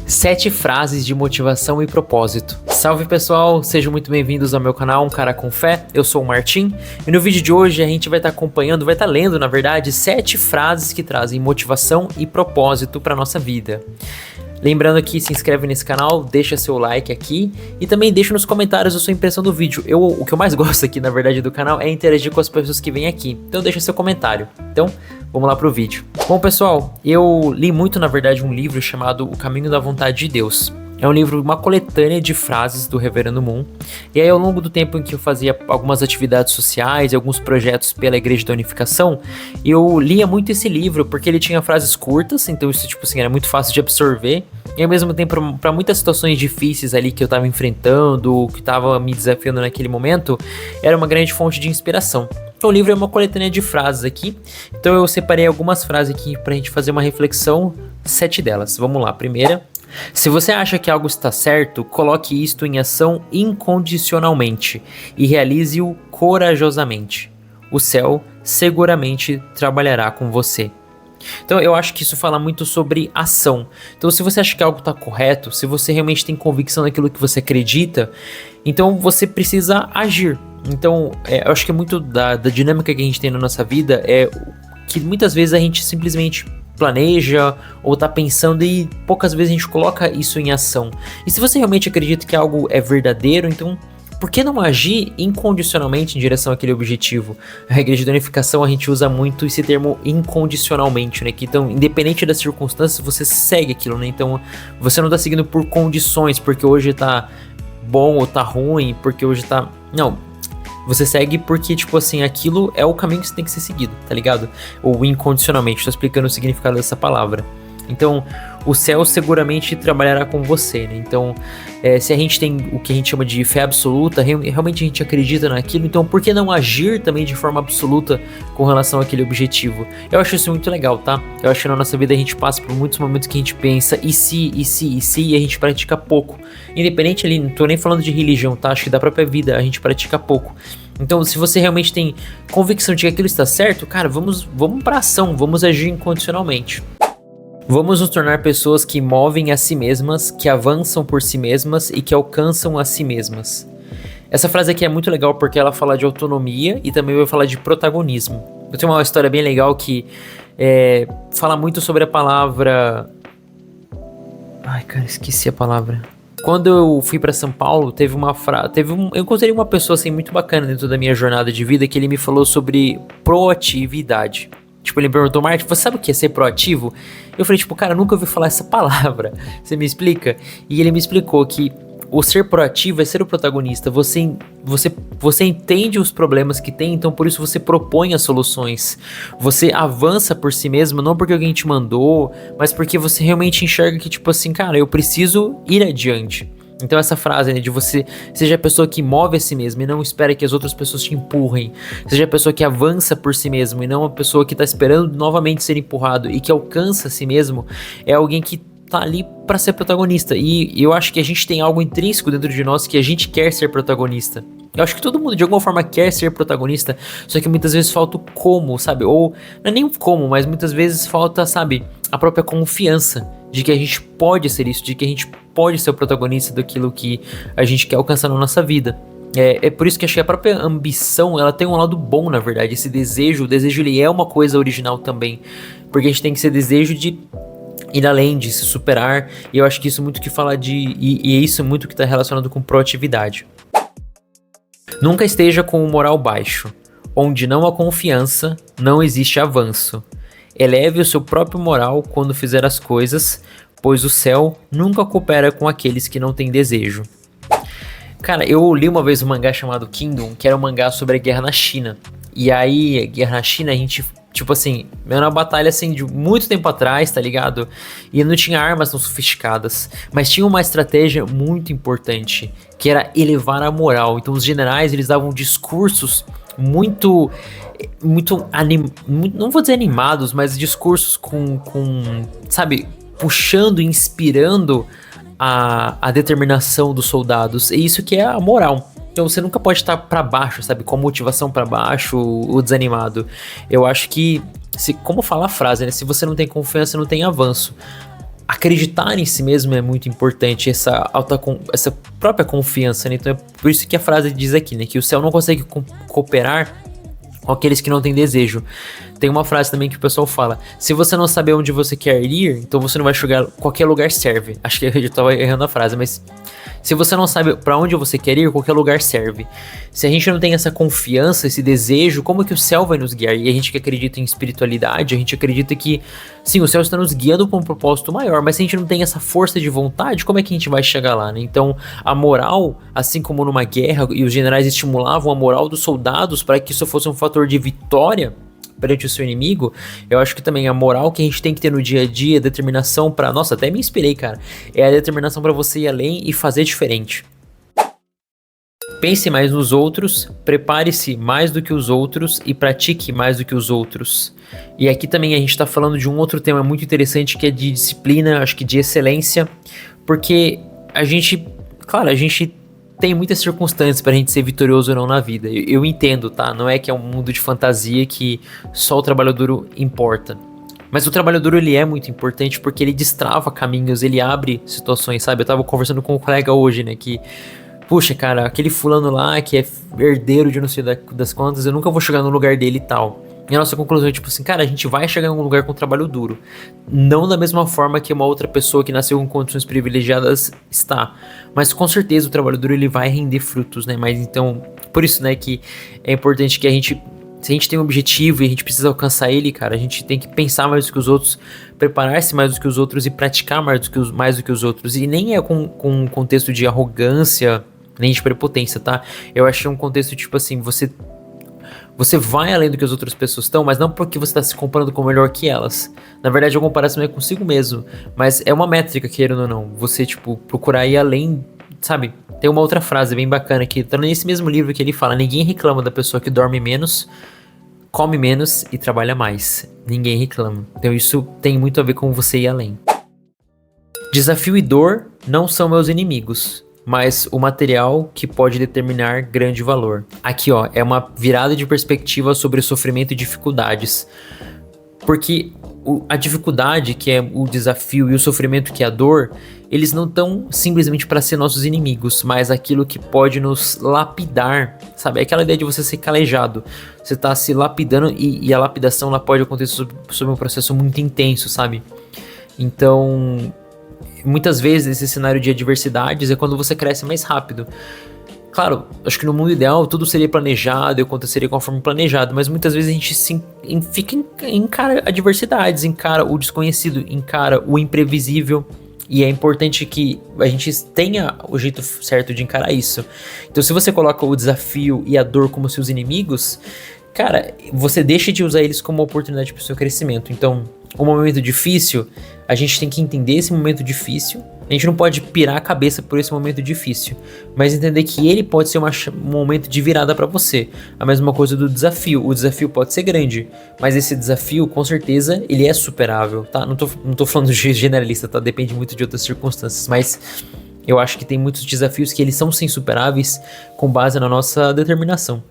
7 frases de motivação e propósito. Salve pessoal, sejam muito bem-vindos ao meu canal Um Cara com Fé, eu sou o Martim e no vídeo de hoje a gente vai estar acompanhando, vai estar lendo na verdade 7 frases que trazem motivação e propósito para nossa vida. Lembrando que se inscreve nesse canal, deixa seu like aqui e também deixa nos comentários a sua impressão do vídeo. O que eu mais gosto aqui na verdade do canal é interagir com as pessoas que vêm aqui, então deixa seu comentário. Então vamos lá pro vídeo. Bom pessoal, eu li muito na verdade um livro chamado O Caminho da Vontade de Deus. É um livro, uma coletânea de frases do Reverendo Moon. E aí ao longo do tempo em que eu fazia algumas atividades sociais e alguns projetos pela Igreja da Unificação, eu lia muito esse livro porque ele tinha frases curtas, então isso tipo assim, era muito fácil de absorver. E ao mesmo tempo, para muitas situações difíceis ali que eu estava enfrentando, que estava me desafiando naquele momento, era uma grande fonte de inspiração. Então, o livro é uma coletânea de frases aqui, então eu separei algumas frases aqui para a gente fazer uma reflexão, 7 delas. Vamos lá, primeira. Se você acha que algo está certo, coloque isto em ação incondicionalmente e realize-o corajosamente. O céu seguramente trabalhará com você. Então eu acho que isso fala muito sobre ação. Então se você acha que algo está correto, se você realmente tem convicção naquilo que você acredita, então você precisa agir. Então eu acho que é muito da dinâmica que a gente tem na nossa vida é que muitas vezes a gente simplesmente planeja ou tá pensando e poucas vezes a gente coloca isso em ação. E se você realmente acredita que algo é verdadeiro, então por que não agir incondicionalmente em direção àquele objetivo? A Igreja da Unificação a gente usa muito esse termo incondicionalmente, né? Que então, independente das circunstâncias, você segue aquilo, né? Então, você não tá seguindo por condições, porque hoje tá bom ou tá ruim, porque hoje tá... Não, você segue porque, tipo assim, aquilo é o caminho que você tem que ser seguido, tá ligado? Ou incondicionalmente, tô explicando o significado dessa palavra. Então, o céu seguramente trabalhará com você, né? Então, se a gente tem o que a gente chama de fé absoluta, realmente a gente acredita naquilo, então por que não agir também de forma absoluta com relação àquele objetivo? Eu acho isso muito legal, tá? Eu acho que na nossa vida a gente passa por muitos momentos que a gente pensa e a gente pratica pouco. Independente ali, não tô nem falando de religião, tá? Acho que da própria vida a gente pratica pouco. Então, se você realmente tem convicção de que aquilo está certo, cara, vamos pra ação, vamos agir incondicionalmente. Vamos nos tornar pessoas que movem a si mesmas, que avançam por si mesmas e que alcançam a si mesmas. Essa frase aqui é muito legal porque ela fala de autonomia e também vai falar de protagonismo. Eu tenho uma história bem legal que fala muito sobre a palavra... Ai, cara, esqueci a palavra. Quando eu fui pra São Paulo, eu encontrei uma pessoa assim muito bacana dentro da minha jornada de vida que ele me falou sobre proatividade. Tipo, ele me perguntou, Martin, você sabe o que é ser proativo? Eu falei, tipo, cara, nunca ouvi falar essa palavra. Você me explica? E ele me explicou que o ser proativo é ser o protagonista. Você entende os problemas que tem, então por isso você propõe as soluções. Você avança por si mesmo, não porque alguém te mandou, mas porque você realmente enxerga que, tipo assim, cara, eu preciso ir adiante. Então essa frase, né, de você seja a pessoa que move a si mesmo e não espera que as outras pessoas te empurrem. Seja a pessoa que avança por si mesmo e não a pessoa que tá esperando novamente ser empurrado e que alcança a si mesmo. É alguém que tá ali para ser protagonista. E eu acho que a gente tem algo intrínseco dentro de nós que a gente quer ser protagonista. Eu acho que todo mundo de alguma forma quer ser protagonista, só que muitas vezes falta o como, sabe? Ou não é nem o como, mas muitas vezes falta, sabe, a própria confiança de que a gente pode ser isso, de que a gente pode ser o protagonista daquilo que a gente quer alcançar na nossa vida. É por isso que acho que a própria ambição, ela tem um lado bom, na verdade. Esse desejo, o desejo ele é uma coisa original também, porque a gente tem que ser desejo de ir além, de se superar, e eu acho que isso é muito que fala e é isso muito que está relacionado com proatividade. Nunca esteja com o moral baixo. Onde não há confiança, não existe avanço. Eleve o seu próprio moral quando fizer as coisas, pois o céu nunca coopera com aqueles que não têm desejo. Cara, eu li uma vez um mangá chamado Kingdom, que era um mangá sobre a guerra na China. E aí, a guerra na China, a gente, tipo assim, era uma batalha assim de muito tempo atrás, tá ligado? E não tinha armas tão sofisticadas, mas tinha uma estratégia muito importante, que era elevar a moral. Então os generais, eles davam discursos muito não vou dizer animados, mas discursos com sabe, puxando, inspirando a determinação dos soldados. E isso que é a moral. Então você nunca pode estar pra baixo, sabe, com a motivação pra baixo, o desanimado. Eu acho que, como fala a frase, né, se você não tem confiança, não tem avanço. acreditar em si mesmo é muito importante, essa própria confiança, né? Então é por isso que a frase diz aqui, né? Que o céu não consegue cooperar com aqueles que não têm desejo. Tem uma frase também que o pessoal fala: se você não saber onde você quer ir, então você não vai chegar, qualquer lugar serve. Acho que eu tava errando a frase, mas se você não sabe pra onde você quer ir, qualquer lugar serve. Se a gente não tem essa confiança, esse desejo, como que o céu vai nos guiar? E a gente que acredita em espiritualidade, a gente acredita que, sim, o céu está nos guiando com um propósito maior, mas se a gente não tem essa força de vontade, como é que a gente vai chegar lá, né? Então, a moral, assim como numa guerra, e os generais estimulavam a moral dos soldados para que isso fosse um fator de vitória perante o seu inimigo, eu acho que também a moral que a gente tem que ter no dia a dia, a determinação pra... Nossa, até me inspirei, cara. É a determinação pra você ir além e fazer diferente. Pense mais nos outros, prepare-se mais do que os outros e pratique mais do que os outros. E aqui também a gente tá falando de um outro tema muito interessante que é de disciplina, acho que de excelência, porque a gente, claro, a gente tem muitas circunstâncias pra gente ser vitorioso ou não na vida. Eu entendo, tá? Não é que é um mundo de fantasia que só o trabalho duro importa. Mas o trabalho duro, ele é muito importante porque ele destrava caminhos, ele abre situações, sabe? Eu tava conversando com um colega hoje, né, que... Puxa, cara, aquele fulano lá que é herdeiro de não sei das quantas, eu nunca vou chegar no lugar dele e tal. E a nossa conclusão é tipo assim, cara, a gente vai chegar em um lugar com trabalho duro. Não da mesma forma que uma outra pessoa que nasceu com condições privilegiadas está. Mas com certeza o trabalho duro ele vai render frutos, né? Mas então, por isso, né, que é importante que a gente... Se a gente tem um objetivo e a gente precisa alcançar ele, cara, a gente tem que pensar mais do que os outros, preparar-se mais do que os outros e praticar mais do que os outros. E nem é com um contexto de arrogância, nem de prepotência, tá? Eu acho que é um contexto tipo assim, você vai além do que as outras pessoas estão, mas não porque você está se comparando com o melhor que elas. Na verdade, a comparação é consigo mesmo, mas é uma métrica, querendo ou não. Você, tipo, procurar ir além, sabe? Tem uma outra frase bem bacana que tá nesse mesmo livro que ele fala: ninguém reclama da pessoa que dorme menos, come menos e trabalha mais. Ninguém reclama. Então isso tem muito a ver com você ir além. Desafio e dor não são meus inimigos, mas o material que pode determinar grande valor. Aqui, ó, é uma virada de perspectiva sobre sofrimento e dificuldades. Porque a dificuldade, que é o desafio, e o sofrimento, que é a dor, eles não estão simplesmente para ser nossos inimigos, mas aquilo que pode nos lapidar, sabe? É aquela ideia de você ser calejado. Você tá se lapidando e a lapidação ela pode acontecer sob um processo muito intenso, sabe? Então, muitas vezes esse cenário de adversidades é quando você cresce mais rápido. Claro, acho que no mundo ideal tudo seria planejado e aconteceria conforme planejado, mas muitas vezes a gente encara adversidades, encara o desconhecido, encara o imprevisível, e é importante que a gente tenha o jeito certo de encarar isso. Então, se você coloca o desafio e a dor como seus inimigos, cara, você deixa de usar eles como uma oportunidade para o seu crescimento. Então, um momento difícil, a gente tem que entender esse momento difícil. A gente não pode pirar a cabeça por esse momento difícil, mas entender que ele pode ser um momento de virada para você. A mesma coisa do desafio. O desafio pode ser grande, mas esse desafio, com certeza, ele é superável, tá? Não tô falando de generalista, tá? Depende muito de outras circunstâncias, mas eu acho que tem muitos desafios que eles são sim superáveis com base na nossa determinação.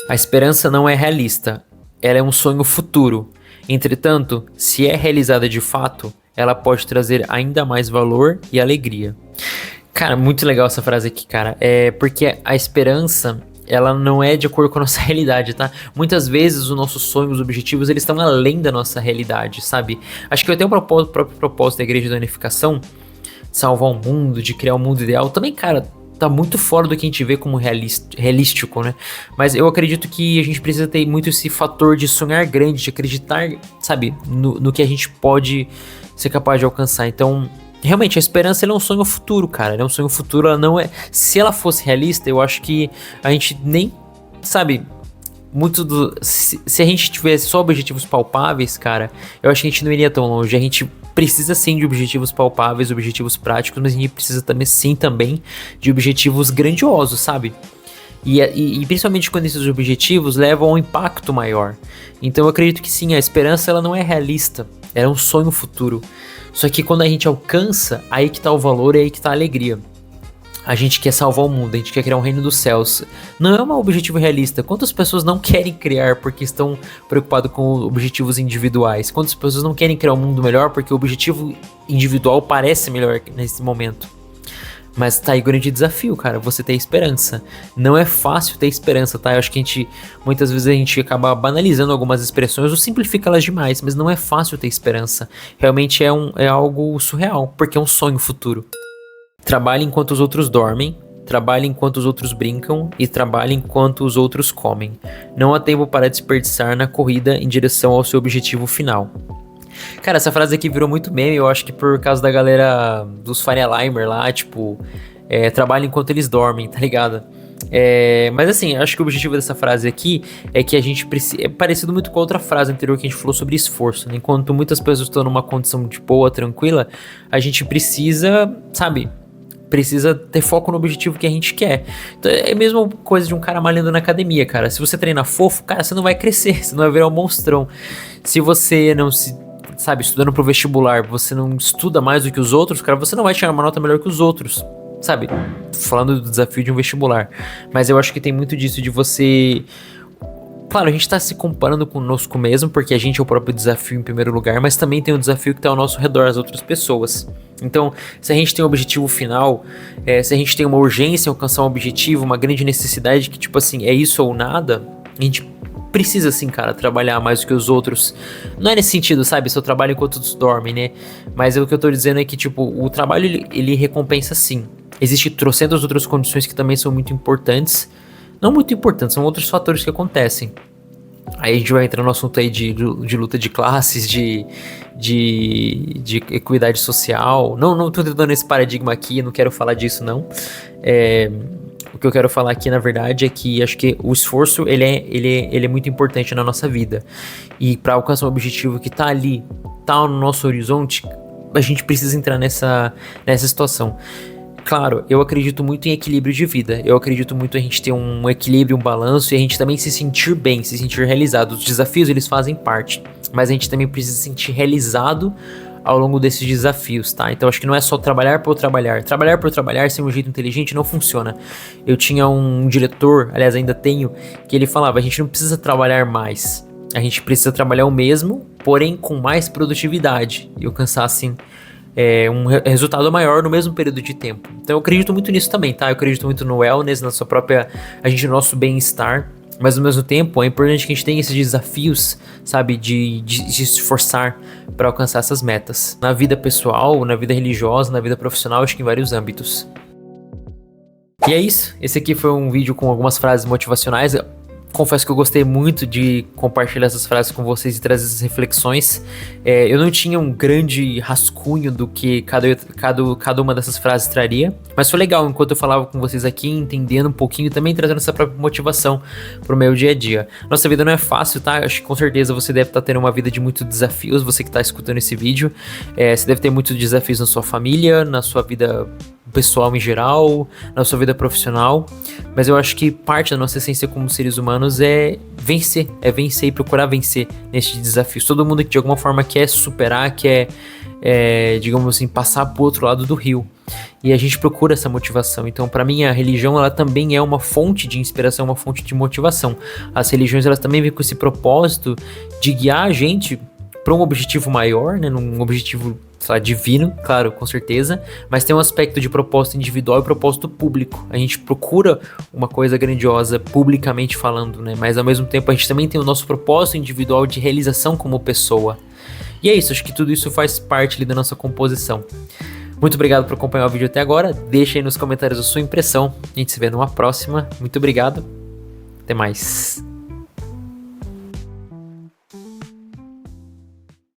A esperança não é realista, ela é um sonho futuro. Entretanto, se é realizada de fato, ela pode trazer ainda mais valor e alegria. Cara, muito legal essa frase aqui, cara. É porque a esperança, ela não é de acordo com a nossa realidade, tá? Muitas vezes os nossos sonhos, os objetivos, eles estão além da nossa realidade, sabe? Acho que até o próprio propósito da Igreja da Unificação, de salvar o mundo, de criar um mundo ideal, também, cara, tá muito fora do que a gente vê como realístico, né? Mas eu acredito que a gente precisa ter muito esse fator de sonhar grande, de acreditar, sabe, no que a gente pode ser capaz de alcançar. Então, realmente, a esperança ela é um sonho futuro, cara. Ela é um sonho futuro, ela não é... Se ela fosse realista, eu acho que a gente nem, sabe... Se a gente tivesse só objetivos palpáveis, cara, eu acho que a gente não iria tão longe. A gente precisa sim de objetivos palpáveis, objetivos práticos, mas a gente precisa também de objetivos grandiosos, sabe? E principalmente quando esses objetivos levam a um impacto maior. Então eu acredito que sim, a esperança ela não é realista, ela é um sonho futuro. Só que quando a gente alcança, aí que tá o valor e aí que tá a alegria. A gente quer salvar o mundo, a gente quer criar um reino dos céus. Não é um objetivo realista. Quantas pessoas não querem criar porque estão preocupadas com objetivos individuais? Quantas pessoas não querem criar um mundo melhor porque o objetivo individual parece melhor nesse momento? Mas tá aí o grande desafio, cara, você ter esperança. Não é fácil ter esperança, tá? Eu acho que muitas vezes a gente acaba banalizando algumas expressões ou simplifica elas demais, mas não é fácil ter esperança. Realmente é algo surreal, porque é um sonho futuro. Trabalhe enquanto os outros dormem, trabalhe enquanto os outros brincam e trabalhe enquanto os outros comem. Não há tempo para desperdiçar na corrida em direção ao seu objetivo final. Cara, essa frase aqui virou muito meme, eu acho que por causa da galera dos Faria Limer lá, tipo, trabalha enquanto eles dormem, tá ligado? Mas assim, acho que o objetivo dessa frase aqui é que a gente precisa. É parecido muito com a outra frase anterior que a gente falou sobre esforço, né? Enquanto muitas pessoas estão numa condição de boa, tranquila, a gente precisa, sabe? Precisa ter foco no objetivo que a gente quer. Então, é a mesma coisa de um cara malhando na academia, cara. Se você treinar fofo, cara, você não vai crescer, você não vai virar um monstrão. Se você não se, sabe, estudando pro vestibular, você não estuda mais do que os outros, cara, você não vai tirar uma nota melhor que os outros, sabe? Falando do desafio de um vestibular. Mas eu acho que tem muito disso de você... Claro, a gente tá se comparando conosco mesmo, porque a gente é o próprio desafio em primeiro lugar, mas também tem o desafio que tá ao nosso redor, as outras pessoas. Então, se a gente tem um objetivo final, se a gente tem uma urgência em alcançar um objetivo, uma grande necessidade que, tipo assim, é isso ou nada, a gente precisa, assim, cara, trabalhar mais do que os outros. Não é nesse sentido, sabe? Seu trabalho enquanto todos dormem, né? Mas o que eu tô dizendo é que, tipo, o trabalho, ele recompensa sim. Existem trocentas outras condições que também são muito importantes. Não muito importantes, são outros fatores que acontecem. Aí a gente vai entrar no assunto aí de luta de classes, de equidade social. Não tô tentando esse paradigma aqui, não quero falar disso não. O que eu quero falar aqui, na verdade, é que acho que o esforço, ele é muito importante na nossa vida. E para alcançar um objetivo que tá ali, tá no nosso horizonte, a gente precisa entrar nessa situação. Claro, eu acredito muito em equilíbrio de vida. Eu acredito muito em a gente ter um equilíbrio, um balanço e a gente também se sentir bem, se sentir realizado. Os desafios, eles fazem parte, mas a gente também precisa se sentir realizado ao longo desses desafios, tá? Então acho que não é só trabalhar por trabalhar. Trabalhar por trabalhar sem um jeito inteligente não funciona. Eu tinha um diretor, aliás ainda tenho, que ele falava, a gente não precisa trabalhar mais. A gente precisa trabalhar o mesmo, porém com mais produtividade e alcançar assim um resultado maior no mesmo período de tempo. Então eu acredito muito nisso também, tá? Eu acredito muito no wellness, na sua própria, no nosso bem-estar, mas ao mesmo tempo é importante que a gente tenha esses desafios, sabe, de se esforçar para alcançar essas metas. Na vida pessoal, na vida religiosa, na vida profissional, acho que em vários âmbitos. E é isso, esse aqui foi um vídeo com algumas frases motivacionais. Confesso que eu gostei muito de compartilhar essas frases com vocês e trazer essas reflexões. Eu não tinha um grande rascunho do que cada uma dessas frases traria, mas foi legal enquanto eu falava com vocês aqui, entendendo um pouquinho e também trazendo essa própria motivação pro meu dia a dia. Nossa vida não é fácil, tá? Acho que com certeza você deve estar tendo uma vida de muitos desafios, você que está escutando esse vídeo. Você deve ter muitos desafios na sua família, na sua vida pessoal em geral, na sua vida profissional, mas eu acho que parte da nossa essência como seres humanos é vencer e procurar vencer nesses desafios. Todo mundo que de alguma forma quer superar, quer, digamos assim, passar pro outro lado do rio. E a gente procura essa motivação. Então, para mim, a religião ela também é uma fonte de inspiração, uma fonte de motivação. As religiões elas também vêm com esse propósito de guiar a gente para um objetivo maior, né, num objetivo, sei lá, divino, claro, com certeza, mas tem um aspecto de propósito individual e propósito público. A gente procura uma coisa grandiosa publicamente falando, né, mas ao mesmo tempo a gente também tem o nosso propósito individual de realização como pessoa. E é isso, acho que tudo isso faz parte ali da nossa composição. Muito obrigado por acompanhar o vídeo até agora, deixa aí nos comentários a sua impressão, a gente se vê numa próxima, muito obrigado, até mais.